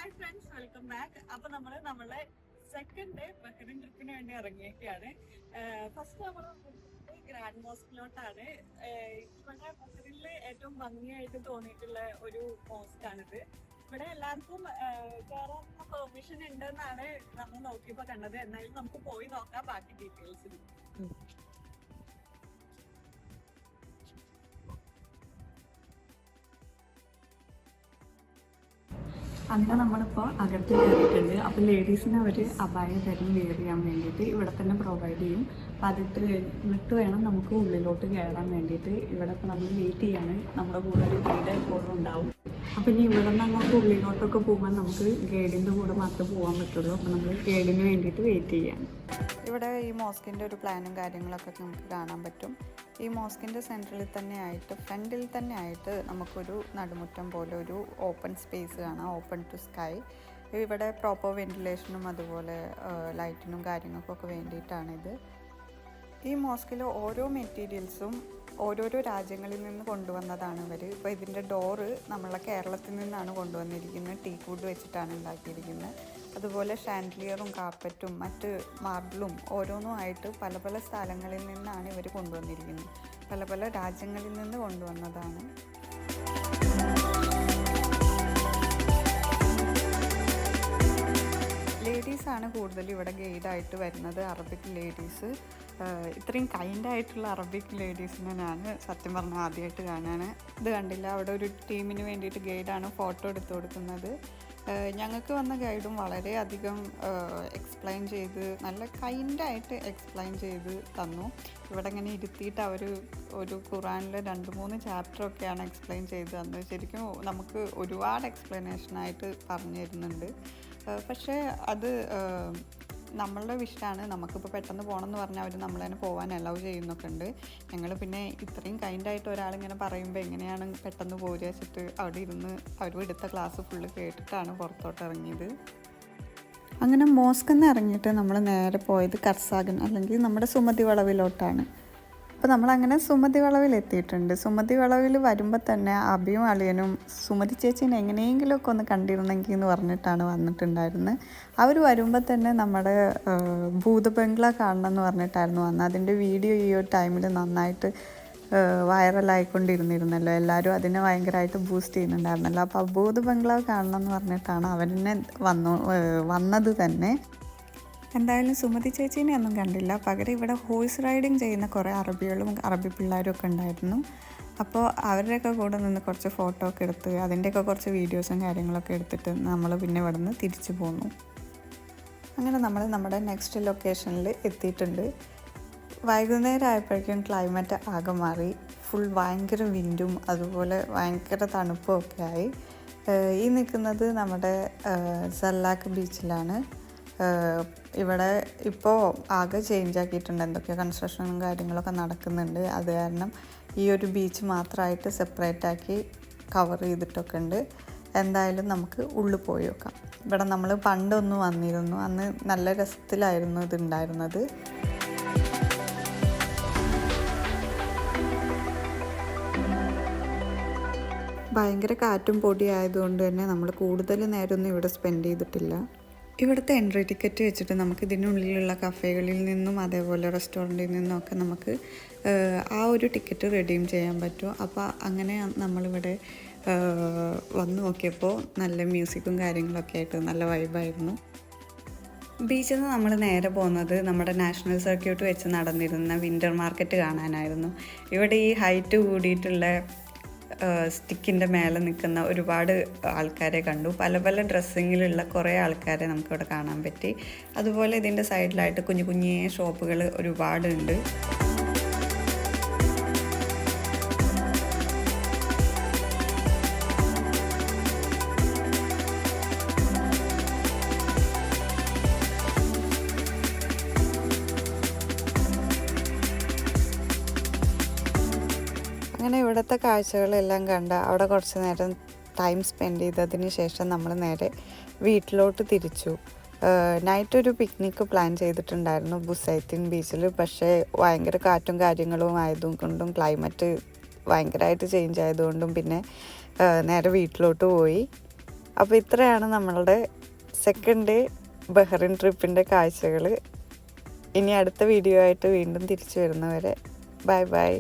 Hi friends, welcome back. അപ്പൊ നമ്മളെ second day Bahrain ട്രിപ്പിന് വേണ്ടി ഇറങ്ങിയൊക്കെയാണ്. ഫസ്റ്റ് നമ്മൾ ഗ്രാൻഡ് മോസ്കിലോട്ടാണ്. ഇവിടെ ബഹ്റിനിൽ ഏറ്റവും ഭംഗിയായിട്ട് തോന്നിയിട്ടുള്ള ഒരു മോസ്കാണിത്. ഇവിടെ എല്ലാവർക്കും കയറാനുള്ള പെർമിഷൻ ഉണ്ടെന്നാണ് നമ്മൾ നോക്കിയപ്പോ കണ്ടത്. എന്നാലും നമുക്ക് പോയി നോക്കാം ബാക്കി ഡീറ്റെയിൽസ്. അങ്ങനെ നമ്മളിപ്പോൾ അകത്ത് കയറിയിട്ടുണ്ട്. അപ്പോൾ ലേഡീസിന് അവർ അബായ തരും വെയർ ചെയ്യാൻ വേണ്ടിയിട്ട് ഇവിടെ തന്നെ പ്രൊവൈഡ് ചെയ്യും. അപ്പോൾ അതിട്ട് കഴിഞ്ഞിട്ട് വേണം നമുക്ക് ഉള്ളിലോട്ട് കയറാൻ വേണ്ടിയിട്ട്. ഇവിടെ ഇപ്പോൾ നമ്മൾ വെയിറ്റ് ചെയ്യാണ്. നമ്മുടെ കൂടെ ഒരു ഗൈഡ് എപ്പോഴും ഉണ്ടാവും. അപ്പോൾ ഇനി ഇവിടെ നിന്ന് അങ്ങോട്ട് ഉള്ളിലോട്ടൊക്കെ പോകുമ്പോൾ നമുക്ക് ഗൈഡിൻ്റെ കൂടെ മാത്രമേ പോകാൻ പറ്റുള്ളൂ. അപ്പോൾ നമ്മൾ ഗൈഡിന് വേണ്ടിയിട്ട് വെയിറ്റ് ചെയ്യാണ്. ഇവിടെ ഈ മോസ്കിൻ്റെ ഒരു പ്ലാനും കാര്യങ്ങളൊക്കെ നമുക്ക് കാണാൻ പറ്റും. ഈ മോസ്കിൻ്റെ സെൻട്രലിൽ തന്നെ ആയിട്ട് ഫ്രണ്ടിൽ തന്നെ ആയിട്ട് നമുക്കൊരു നടുമുറ്റം പോലെ ഒരു ഓപ്പൺ സ്പേസ് കാണാം, ഓപ്പൺ ടു സ്കൈ. ഇവിടെ പ്രോപ്പർ വെൻറ്റിലേഷനും അതുപോലെ ലൈറ്റിനും കാര്യങ്ങൾക്കൊക്കെ വേണ്ടിയിട്ടാണിത്. ഈ മോസ്കിൽ ഓരോ മെറ്റീരിയൽസും ഓരോരോ രാജ്യങ്ങളിൽ നിന്ന് കൊണ്ടുവന്നതാണ് ഇവർ. ഇപ്പോൾ ഇതിൻ്റെ ഡോറ് നമ്മളെ കേരളത്തിൽ നിന്നാണ് കൊണ്ടുവന്നിരിക്കുന്നത്. ടീക്ക് വുഡ് വെച്ചിട്ടാണ് ഉണ്ടാക്കിയിരിക്കുന്നത്. അതുപോലെ ഷാൻഡ്ലിയറും കാർപ്പറ്റും മറ്റ് മാർബിളും ഓരോന്നുമായിട്ട് പല പല സ്ഥലങ്ങളിൽ നിന്നാണ് ഇവർ കൊണ്ടുവന്നിരിക്കുന്നത്. പല പല രാജ്യങ്ങളിൽ നിന്ന് കൊണ്ടുവന്നതാണ്. ലേഡീസാണ് കൂടുതൽ ഇവിടെ ഗൈഡായിട്ട് വരുന്നത്, അറബിക് ലേഡീസ്. ഇത്രയും കൈൻഡായിട്ടുള്ള അറബിക് ലേഡീസിനെ ഞാൻ സത്യം പറഞ്ഞാൽ ആദ്യമായിട്ട് കാണാനാണ്. ഇത് കണ്ടില്ല, അവിടെ ഒരു ടീമിന് വേണ്ടിയിട്ട് ഗൈഡാണ് ഫോട്ടോ എടുത്തു കൊടുക്കുന്നത്. ഞങ്ങൾക്ക് വന്ന ഗൈഡും വളരെയധികം എക്സ്പ്ലെയിൻ ചെയ്ത് നല്ല കൈൻഡായിട്ട് എക്സ്പ്ലെയിൻ ചെയ്ത് തന്നു. ഇവിടെ ഇങ്ങനെ ഇരുത്തിയിട്ട് അവർ ഒരു ഖുറാനിലെ 2-3 ചാപ്റ്ററൊക്കെയാണ് എക്സ്പ്ലെയിൻ ചെയ്ത് തന്നത്. ശരിക്കും നമുക്ക് ഒരുപാട് എക്സ്പ്ലനേഷനായിട്ട് പറഞ്ഞു തരുന്നുണ്ട്. പക്ഷേ അത് നമ്മളുടെ വിഷയമാണ്. നമുക്കിപ്പോൾ പെട്ടെന്ന് പോകണമെന്ന് പറഞ്ഞാൽ അവർ നമ്മളതിനെ പോകാൻ അലൗ ചെയ്യുന്നൊക്കെ ഉണ്ട്. ഞങ്ങൾ പിന്നെ ഇത്രയും കൈൻഡായിട്ട് ഒരാളിങ്ങനെ പറയുമ്പോൾ എങ്ങനെയാണ് പെട്ടെന്ന് പോരുക വെച്ചിട്ട് അവിടെ ഇരുന്ന് അവർ എടുത്ത ക്ലാസ് ഫുള്ള് കേട്ടിട്ടാണ് പുറത്തോട്ട് ഇറങ്ങിയത്. അങ്ങനെ മോസ്കിൽ നിന്ന് ഇറങ്ങിയിട്ട് നമ്മൾ നേരെ പോയത് കർസാഗൻ അല്ലെങ്കിൽ നമ്മുടെ സുമതി വളവിലോട്ടാണ്. അപ്പോൾ നമ്മളങ്ങനെ സുമതി വളവിൽ എത്തിയിട്ടുണ്ട്. സുമതി വളവിൽ വരുമ്പോൾ തന്നെ അബിയും അളിയനും സുമതി ചേച്ചീനെ എങ്ങനെയെങ്കിലുമൊക്കെ ഒന്ന് കണ്ടിരുന്നെങ്കിൽ എന്ന് പറഞ്ഞിട്ടാണ് വന്നിട്ടുണ്ടായിരുന്നത്. അവർ വരുമ്പോൾ തന്നെ നമ്മുടെ ഭൂതബംഗ്ല കാണണം എന്ന് പറഞ്ഞിട്ടായിരുന്നു വന്നത്. അതിൻ്റെ വീഡിയോ ഈ ഒരു ടൈമിൽ നന്നായിട്ട് വൈറലായിക്കൊണ്ടിരുന്നിരുന്നല്ലോ. എല്ലാവരും അതിനെ ഭയങ്കരമായിട്ട് ബൂസ്റ്റ് ചെയ്യുന്നുണ്ടായിരുന്നല്ലോ. അപ്പോൾ ഭൂതബംഗ്ലാവ് കാണണം എന്ന് പറഞ്ഞിട്ടാണ് അവരെന്നെ വന്നത് തന്നെ. എന്തായാലും സുമതി ചേച്ചീനെ ഒന്നും കണ്ടില്ല. പകരം ഇവിടെ ഹോഴ്സ് റൈഡിങ് ചെയ്യുന്ന കുറേ അറബികളും അറബി പിള്ളേരും ഒക്കെ ഉണ്ടായിരുന്നു. അപ്പോൾ അവരുടെയൊക്കെ കൂടെ നിന്ന് കുറച്ച് ഫോട്ടോ ഒക്കെ എടുത്ത് അതിൻ്റെയൊക്കെ കുറച്ച് വീഡിയോസും കാര്യങ്ങളൊക്കെ എടുത്തിട്ട് നമ്മൾ പിന്നെ ഇവിടെ നിന്ന് തിരിച്ചു പോന്നു. അങ്ങനെ നമ്മൾ നമ്മുടെ നെക്സ്റ്റ് ലൊക്കേഷനിൽ എത്തിയിട്ടുണ്ട്. വൈകുന്നേരം ആയപ്പോഴേക്കും ക്ലൈമറ്റ് ആകെ മാറി. ഫുൾ ഭയങ്കര വിൻഡും അതുപോലെ ഭയങ്കര തണുപ്പും ഒക്കെ ആയി. ഈ നിൽക്കുന്നത് നമ്മുടെ സല്ലാക്ക് ബീച്ചിലാണ്. ഇവിടെ ഇപ്പോൾ ആകെ ചേഞ്ച് ആക്കിയിട്ടുണ്ട്. എന്തൊക്കെയോ കൺസ്ട്രക്ഷനും കാര്യങ്ങളൊക്കെ നടക്കുന്നുണ്ട്. അത് കാരണം ഈ ഒരു ബീച്ച് മാത്രമായിട്ട് സെപ്പറേറ്റ് ആക്കി കവർ ചെയ്തിട്ടൊക്കെ ഉണ്ട്. എന്തായാലും നമുക്ക് ഉള്ളിൽ പോയി നോക്കാം. ഇവിടെ നമ്മൾ പണ്ടൊന്ന് വന്നിരുന്നു. അന്ന് നല്ല രസത്തിലായിരുന്നു ഇതുണ്ടായിരുന്നത്. ഭയങ്കര കാറ്റും പൊടി ആയതുകൊണ്ട് തന്നെ നമ്മൾ കൂടുതൽ നേരമൊന്നും ഇവിടെ സ്പെൻഡ് ചെയ്തിട്ടില്ല. ഇവിടുത്തെ എൻട്രി ടിക്കറ്റ് വെച്ചിട്ട് നമുക്ക് ഇതിനുള്ളിലുള്ള കഫേകളിൽ നിന്നും അതേപോലെ റെസ്റ്റോറൻറ്റിൽ നിന്നൊക്കെ നമുക്ക് ആ ഒരു ടിക്കറ്റ് റെഡീം ചെയ്യാൻ പറ്റും. അപ്പോൾ അങ്ങനെ നമ്മളിവിടെ വന്ന് നോക്കിയപ്പോൾ നല്ല മ്യൂസിക്കും കാര്യങ്ങളൊക്കെ ആയിട്ട് നല്ല വൈബായിരുന്നു. ബീച്ചിൽ നിന്ന് നമ്മൾ നേരെ പോകുന്നത് നമ്മുടെ നാഷണൽ സർക്യൂട്ട് വെച്ച് നടന്നിരുന്ന വിൻ്റർ മാർക്കറ്റ് കാണാനായിരുന്നു. ഇവിടെ ഈ ഹൈറ്റ് കൂടിയിട്ടുള്ള സ്റ്റിക്കിൻ്റെ മേലെ നിൽക്കുന്ന ഒരുപാട് ആൾക്കാരെ കണ്ടു. പല പല ഡ്രസ്സിങ്ങിലുള്ള കുറേ ആൾക്കാരെ നമുക്കിവിടെ കാണാൻ പറ്റി. അതുപോലെ ഇതിൻ്റെ സൈഡിലായിട്ട് കുഞ്ഞു കുഞ്ഞേ ഷോപ്പുകൾ ഒരുപാടുണ്ട്. അങ്ങനെ ഇവിടുത്തെ കാഴ്ചകളെല്ലാം കണ്ട് അവിടെ കുറച്ച് നേരം ടൈം സ്പെൻഡ് ചെയ്തതിന് ശേഷം നമ്മൾ നേരെ വീട്ടിലോട്ട് തിരിച്ചു. നൈറ്റ് ഒരു പിക്നിക്ക് പ്ലാൻ ചെയ്തിട്ടുണ്ടായിരുന്നു ബുസൈത്തിൻ ബീച്ചിൽ. പക്ഷേ ഭയങ്കര കാറ്റും കാര്യങ്ങളും ആയതുകൊണ്ടും ക്ലൈമറ്റ് ഭയങ്കരമായിട്ട് ചേഞ്ച് ആയതുകൊണ്ടും പിന്നെ നേരെ വീട്ടിലോട്ട് പോയി. അപ്പോൾ ഇത്രയാണ് നമ്മളുടെ സെക്കൻഡ് ഡേ ബഹ്റിൻ ട്രിപ്പിൻ്റെ കാഴ്ചകൾ. ഇനി അടുത്ത വീഡിയോ ആയിട്ട് വീണ്ടും തിരിച്ചു വരുന്നവരെ ബൈ ബൈ.